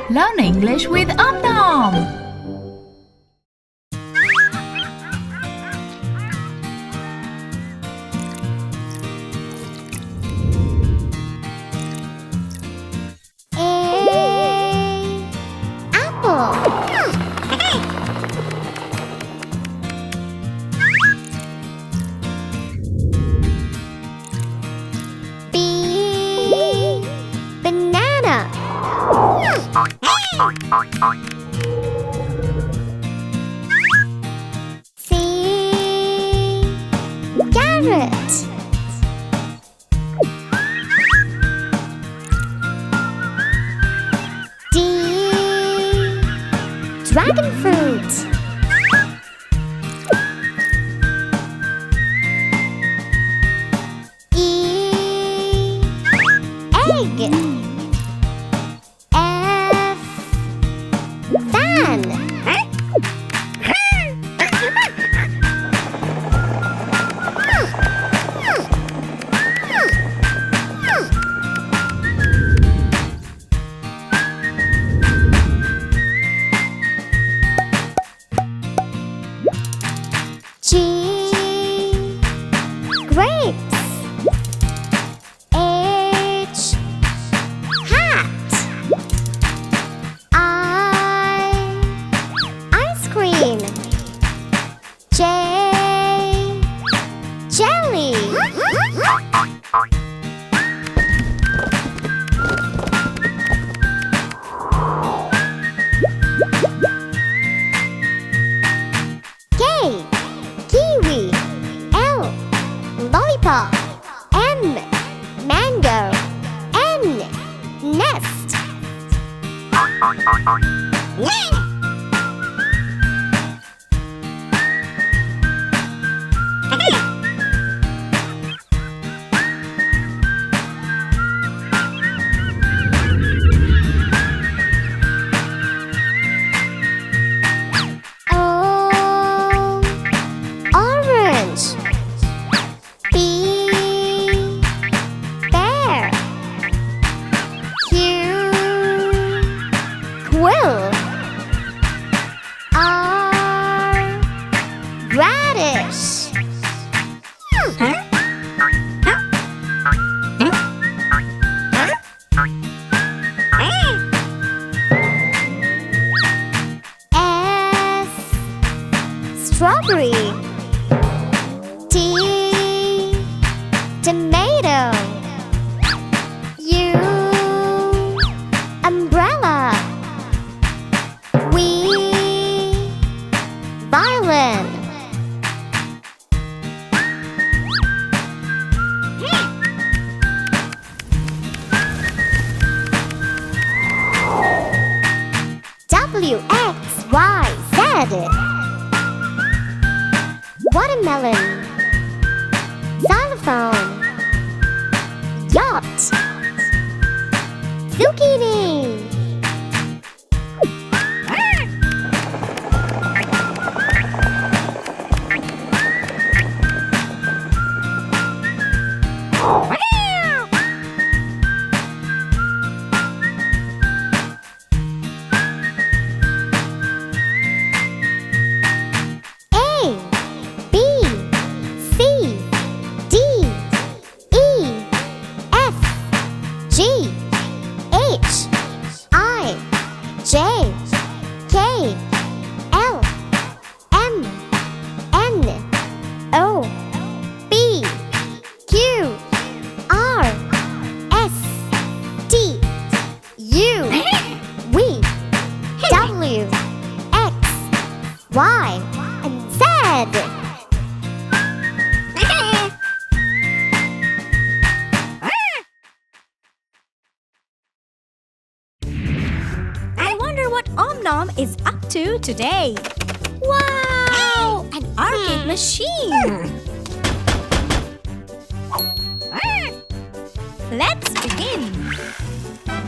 Learn English with Om Nom. Carrot. D. Dragon fruit. E. Egg. F. Fan. G. Grapes. H. Hat. I. Ice cream. J. Jelly. K. Kiwi. L. Lollipop. M. Mango. N. Nest. O. Orange. B. Bear. Q. Quill. R. Radish. S. Strawberry. T. Tomato. U. Umbrella. V. Violin. W, X, Y, Z. Watermelon. Xylophone. Yacht. Zucchini. A. B. C. D. E. F. G. H. I. J. K. L. M. N. O. P. Q. R. S. T. U. V. W. X. Y. And Z. I wonder what Om Nom is up to today. Wow! An arcade machine! Let's begin!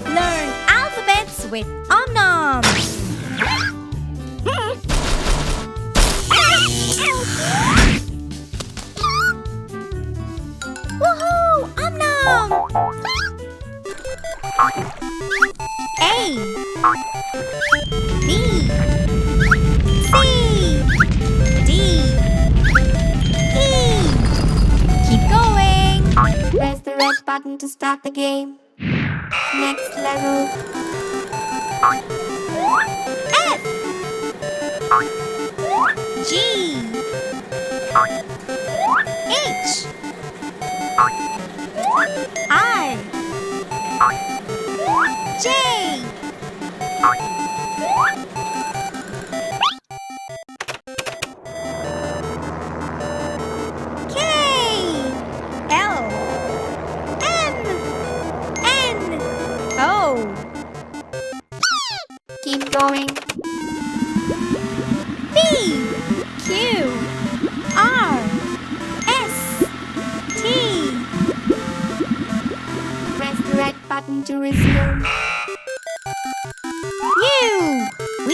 Learn alphabets with Om Nom! Woohoo! Om Nom! A. B, C, D, E. Keep going. Press the red button to start the game. Next level. F, G, H, I, J, K, L, M, N, O. Keep going. P, Q, R, S, T. Press the red button to resume. U, V,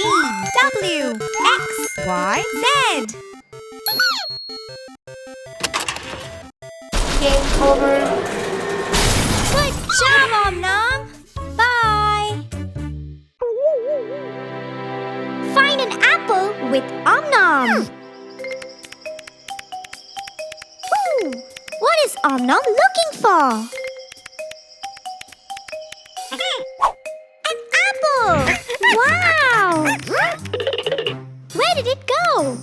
W, X, Y, Z. Game over. Good job, Om Nom. Bye. Find an apple with Om Nom. What is Om Nom looking for? An apple! Wow! Where did it go?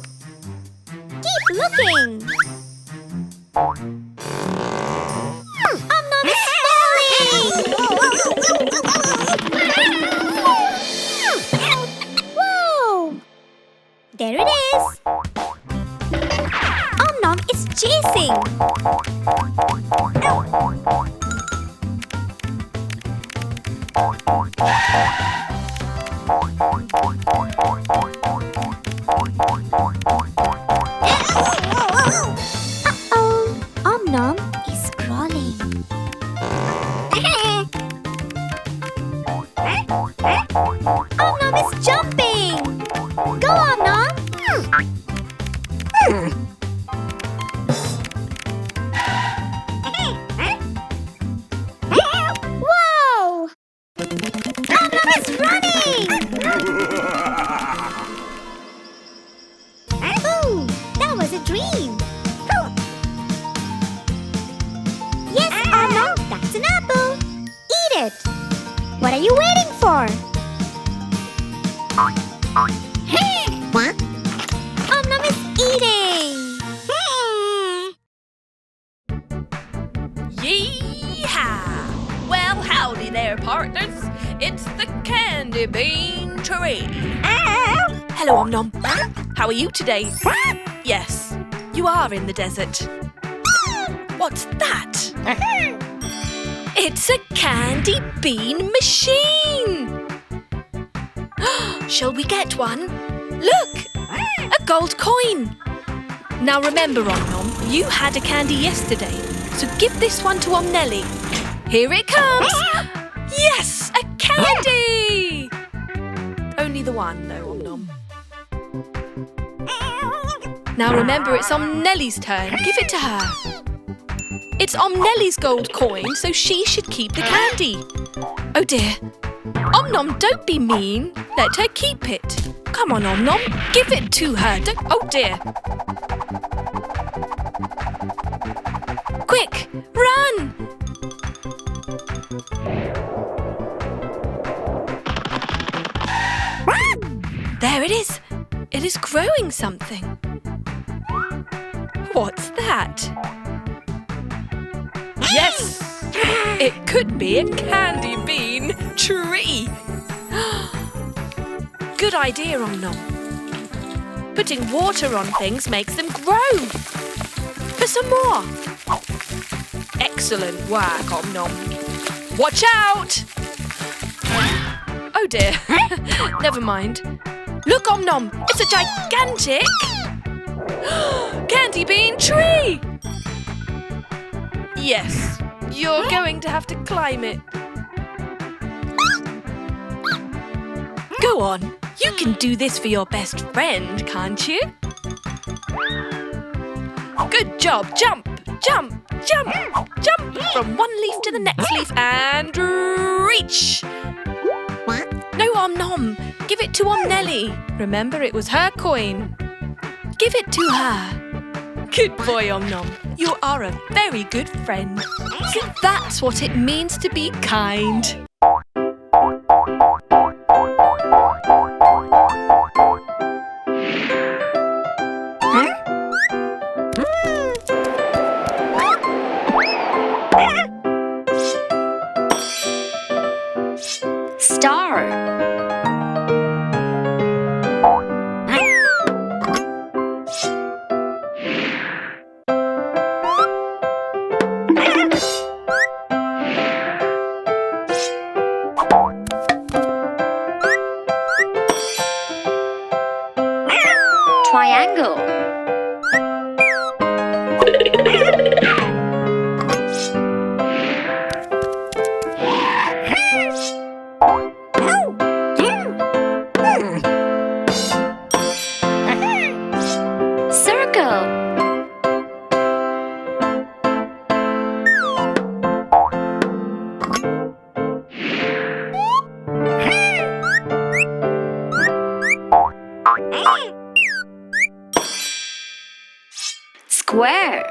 Keep looking. Om Nom is falling! Whoa! There it is. Om Nom is chasing. Uh-oh, Om Nom is crawling. Om Nom is jumping. Go, Om Nom. Whoa! Om Nom is running. Ooh, that was a dream. Yes, Om Nom, that's an apple. Eat it. What are you waiting for? What? Om Nom is eating. Yeehaw! Well, howdy there, partners. It's the candy bean tree. Hello, Om Nom. How are you today? Yes, you are in the desert. What's that? It's a candy bean machine. Shall we get one? Look, a gold coin. Now remember, Om Nom, you had a candy yesterday, so give this one to Om Nelle. Here it comes. Yes, a candy. Only the one, though, Om Nom. Now remember, it's Om Nelle's turn. Give it to her. It's Om Nelle's gold coin, so she should keep the candy. Oh dear. Om Nom, don't be mean. Let her keep it. Come on, Om Nom. Give it to her. Oh dear. Quick, run. There it is. It is growing something. What's that? Yes! It could be a candy bean tree. Good idea, Om Nom. Putting water on things makes them grow. For some more. Excellent work, Om Nom. Watch out! Oh dear. Never mind. Look, Om Nom, it's a gigantic candy bean tree. Yes, you're going to have to climb it. Go on, you can do this for your best friend, can't you? Good job, jump, jump, jump, jump from one leaf to the next leaf and reach. What? No, Om Nom. Give it to Om Nelle. Remember, it was her coin. Give it to her. Good boy, Om Nom. You are a very good friend. See, that's what it means to be kind. Star. Triangle. Circle. Square.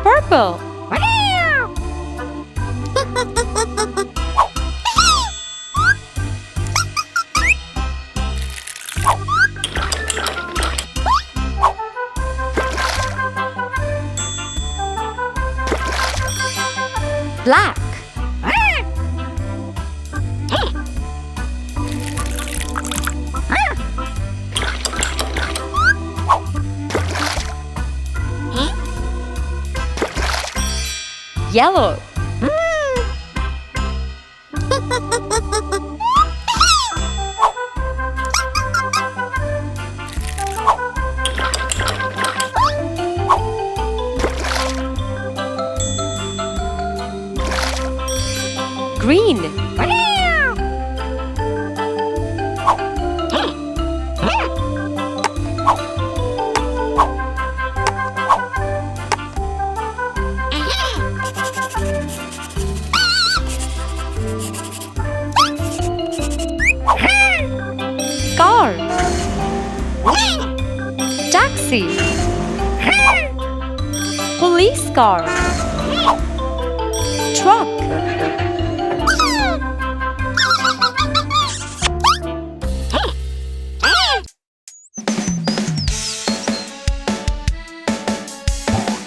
Purple. Black. Yellow. Green. Car. Taxi. Police car. Truck.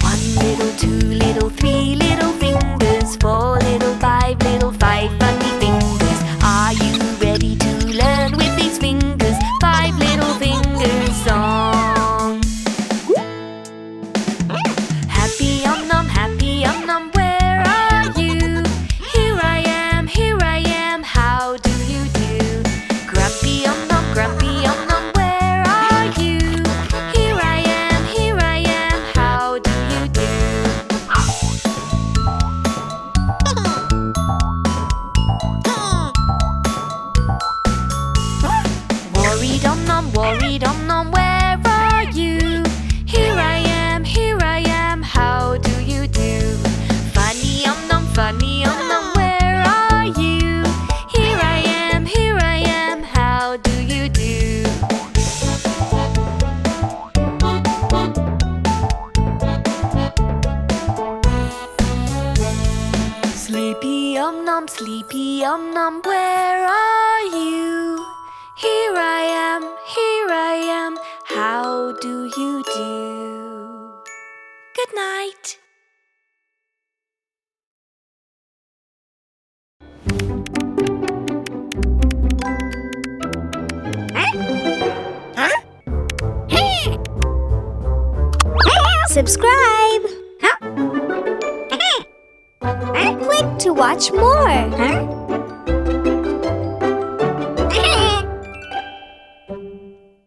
One little, two little, three little fingers, four little, five funny fingers. Are you ready to learn with these fingers? Five little fingers song. Happy Om Nom, where are you? Here I am, how do you do? Grumpy Om Nom, where are you? Here I am, how do you do? Worried Om Nom, where are you? Here I am, how do you do? Funny Om Nom, where are you? Here I am, how do you do? Sleepy Om Nom, where are you? Here I am, how do you do? Good night. Subscribe. Click to watch more.